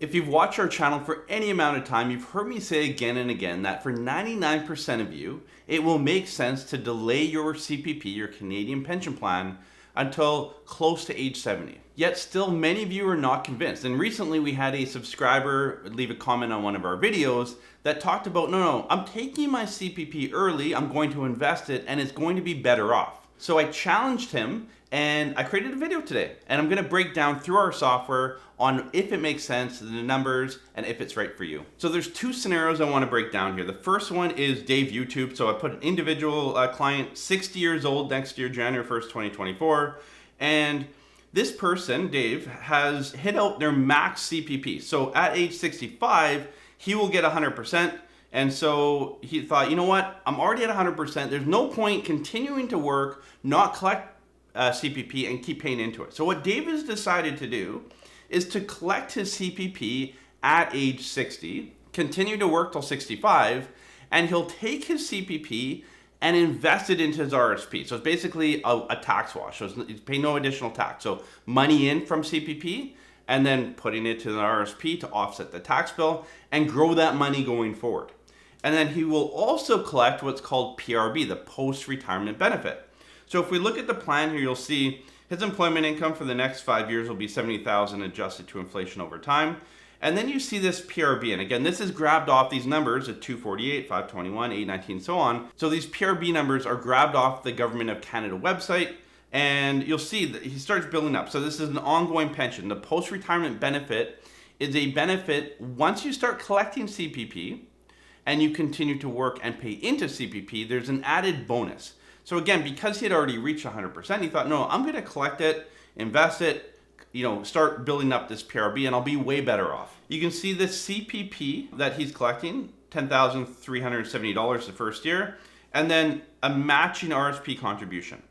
If you've watched our channel for any amount of time, you've heard me say again and again that for 99% of you, it will make sense to delay your CPP, your Canadian pension plan, until close to age 70. Yet still many of you are not convinced. And recently we had a subscriber leave a comment on one of our videos that talked about, no, I'm taking my CPP early, I'm going to invest it, and it's going to be better off. So I challenged him and I created a video today, and I'm gonna break down through our software on if it makes sense, the numbers, and if it's right for you. So there's two scenarios I wanna break down here. The first one is Dave YouTube. So I put an individual client, 60 years old next year, January 1st, 2024. And this person, Dave, has hit out their max CPP. So at age 65, he will get 100%. And so he thought, you know what? I'm already at 100%. There's no point continuing to work, not collect CPP and keep paying into it. So what Dave has decided to do is to collect his CPP at age 60, continue to work till 65, and he'll take his CPP and invest it into his RSP. So it's basically a tax wash. So he's paying no additional tax. So money in from CPP and then putting it to the RSP to offset the tax bill and grow that money going forward. And then he will also collect what's called PRB, the post-retirement benefit. So if we look at the plan here, you'll see his employment income for the next 5 years will be $70,000 adjusted to inflation over time. And then you see this PRB. And again, this is grabbed off these numbers at 248, 521, 819, so on. So these PRB numbers are grabbed off the Government of Canada website. And you'll see that he starts building up. So this is an ongoing pension. The post-retirement benefit is a benefit once you start collecting CPP and you continue to work and pay into CPP, there's an added bonus. So again, because he had already reached 100%, he thought, no, I'm gonna collect it, invest it, start building up this PRB, and I'll be way better off. You can see this CPP that he's collecting, $10,370 the first year, and then a matching RSP contribution.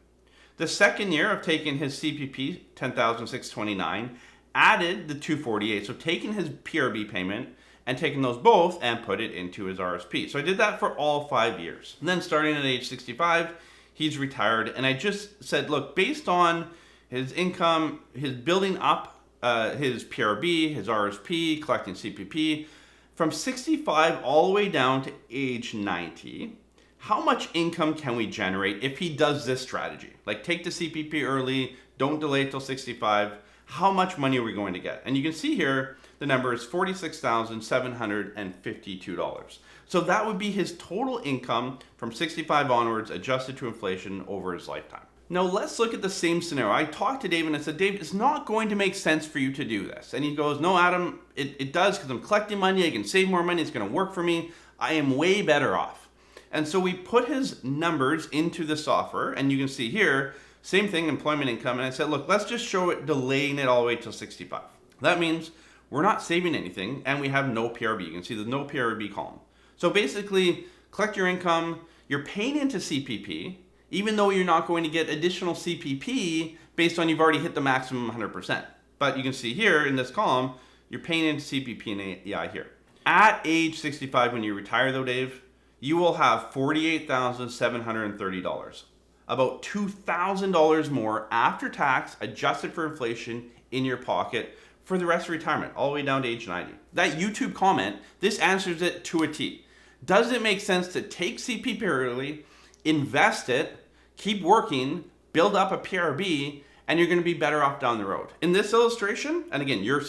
The second year of taking his CPP, $10,629, added the $248, so taking his PRB payment and taking those both and put it into his RSP. So I did that for all 5 years. And then starting at age 65, he's retired. And I just said, look, based on his income, his building up his PRB, his RSP, collecting CPP, from 65 all the way down to age 90, how much income can we generate if he does this strategy? Like take the CPP early, don't delay till 65, how much money are we going to get? And you can see here, the number is $46,752. So that would be his total income from 65 onwards, adjusted to inflation over his lifetime. Now let's look at the same scenario. I talked to Dave and I said, Dave, it's not going to make sense for you to do this. And he goes, no, Adam, it does, because I'm collecting money, I can save more money, it's gonna work for me. I am way better off. And so we put his numbers into the software, and you can see here, same thing, employment income. And I said, look, let's just show it delaying it all the way till 65. That means we're not saving anything and we have no PRB. You can see there's no PRB column. So basically, collect your income, you're paying into CPP, even though you're not going to get additional CPP based on you've already hit the maximum 100%. But you can see here in this column, you're paying into CPP and AEI here. At age 65, when you retire though, Dave, you will have $48,730. About $2,000 more after tax, adjusted for inflation, in your pocket for the rest of retirement, all the way down to age 90. That YouTube comment, this answers it to a T. Does it make sense to take CPP early, invest it, keep working, build up a PRB, and you're gonna be better off down the road? In this illustration, and again, your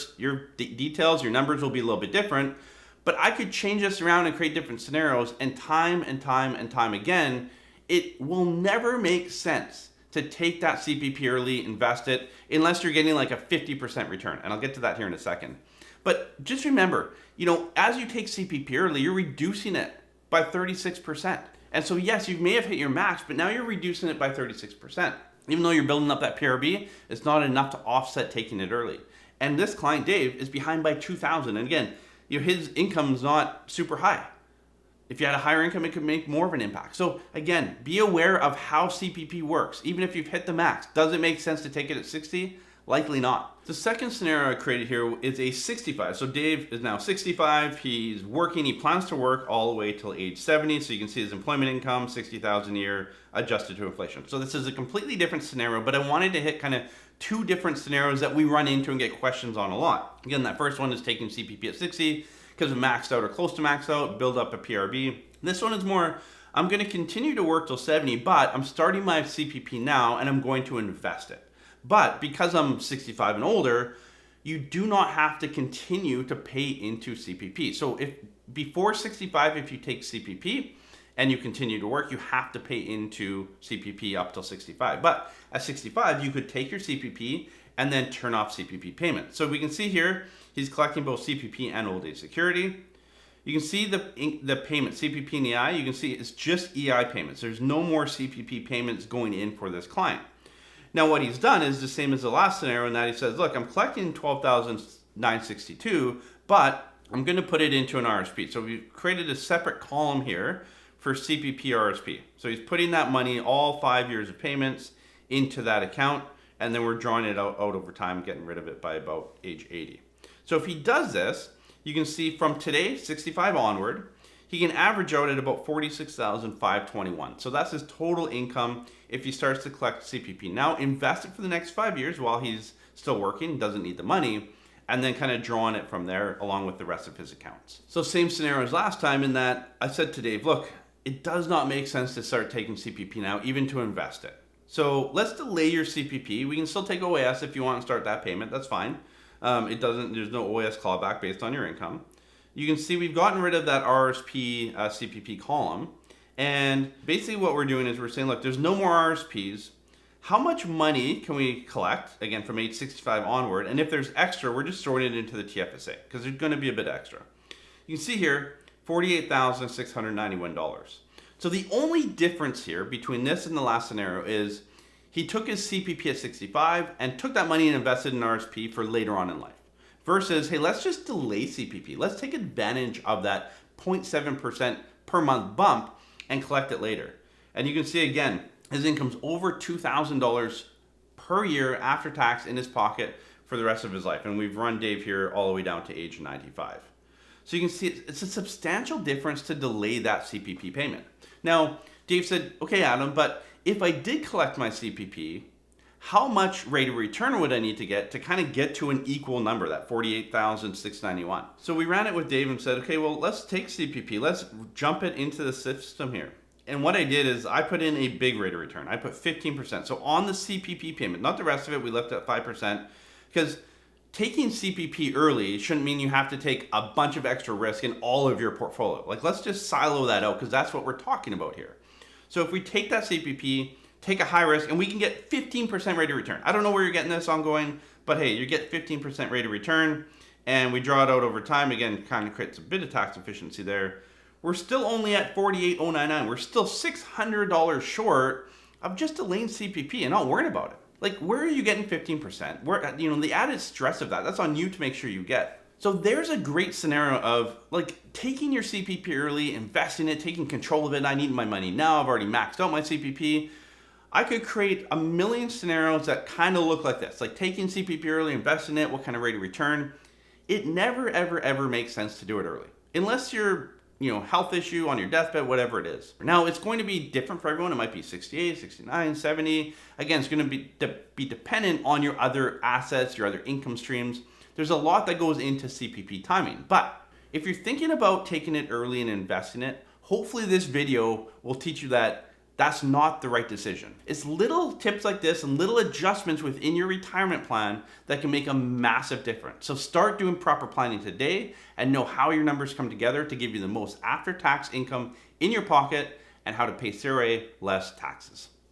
details, your numbers will be a little bit different, but I could change this around and create different scenarios, and time again, it will never make sense to take that CPP early, invest it, unless you're getting like a 50% return. And I'll get to that here in a second. But just remember, as you take CPP early, you're reducing it by 36%. And so yes, you may have hit your max, but now you're reducing it by 36%. Even though you're building up that PRB, it's not enough to offset taking it early. And this client, Dave, is behind by $2,000. And again, his income is not super high. If you had a higher income, it could make more of an impact. So again, be aware of how CPP works. Even if you've hit the max, does it make sense to take it at 60? Likely not. The second scenario I created here is a 65. So Dave is now 65, he's working, he plans to work all the way till age 70. So you can see his employment income, $60,000 a year, adjusted to inflation. So this is a completely different scenario, but I wanted to hit kind of two different scenarios that we run into and get questions on a lot. Again, that first one is taking CPP at 60 because of maxed out or close to maxed out, build up a PRB. This one is more, I'm going to continue to work till 70, but I'm starting my CPP now and I'm going to invest it. But because I'm 65 and older, you do not have to continue to pay into CPP. So if before 65, if you take CPP and you continue to work, you have to pay into CPP up till 65. But at 65, you could take your CPP and then turn off CPP payments. So we can see here, he's collecting both CPP and old age security. You can see the payment, CPP and EI, you can see it's just EI payments. There's no more CPP payments going in for this client. Now what he's done is the same as the last scenario, in that he says, look, I'm collecting $12,962, but I'm going to put it into an RSP. So we've created a separate column here for CPP RSP. So he's putting that money, all 5 years of payments, into that account, and then we're drawing it out over time, getting rid of it by about age 80. So if he does this, you can see from today, 65 onward, he can average out at about $46,521. So that's his total income if he starts to collect CPP. Now invest it for the next 5 years while he's still working, doesn't need the money, and then kind of drawing it from there along with the rest of his accounts. So same scenario as last time, in that I said to Dave, look, it does not make sense to start taking CPP now, even to invest it. So let's delay your CPP. We can still take OAS if you want to start that payment, that's fine. There's no OAS clawback based on your income. You can see we've gotten rid of that RSP CPP column. And basically what we're doing is we're saying, look, there's no more RSPs. How much money can we collect, again, from age 65 onward? And if there's extra, we're just throwing it into the TFSA because there's going to be a bit extra. You can see here, $48,691. So the only difference here between this and the last scenario is he took his CPP at 65 and took that money and invested in RSP for later on in life. Versus, hey, let's just delay CPP. Let's take advantage of that 0.7% per month bump and collect it later. And you can see again, his income's over $2,000 per year after tax in his pocket for the rest of his life. And we've run Dave here all the way down to age 95. So you can see it's a substantial difference to delay that CPP payment. Now, Dave said, okay, Adam, but if I did collect my CPP, how much rate of return would I need to get to kind of get to an equal number, that $48,691? So we ran it with Dave and said, okay, well, let's take CPP. Let's jump it into the system here. And what I did is I put in a big rate of return. I put 15%. So on the CPP payment, not the rest of it, we left it at 5%, because taking CPP early shouldn't mean you have to take a bunch of extra risk in all of your portfolio. Like, let's just silo that out because that's what we're talking about here. So if we take that CPP, take a high risk, and we can get 15% rate of return. I don't know where you're getting this ongoing, but hey, you get 15% rate of return, and we draw it out over time. Again, kind of creates a bit of tax efficiency there. We're still only at $48,099. We're still $600 short of just delaying CPP and not worrying about it. Like, where are you getting 15%? Where, the added stress of that's on you to make sure you get. So there's a great scenario of like taking your CPP early, investing it, taking control of it. I need my money now. I've already maxed out my CPP. I could create a million scenarios that kind of look like this, like taking CPP early, investing it, what kind of rate of return. It never, ever, ever makes sense to do it early. Unless you're, health issue on your deathbed, whatever it is. Now, it's going to be different for everyone. It might be 68, 69, 70. Again, it's going to be dependent on your other assets, your other income streams. There's a lot that goes into CPP timing. But if you're thinking about taking it early and investing it, hopefully this video will teach you that that's not the right decision. It's little tips like this and little adjustments within your retirement plan that can make a massive difference. So start doing proper planning today and know how your numbers come together to give you the most after-tax income in your pocket and how to pay CRA less taxes.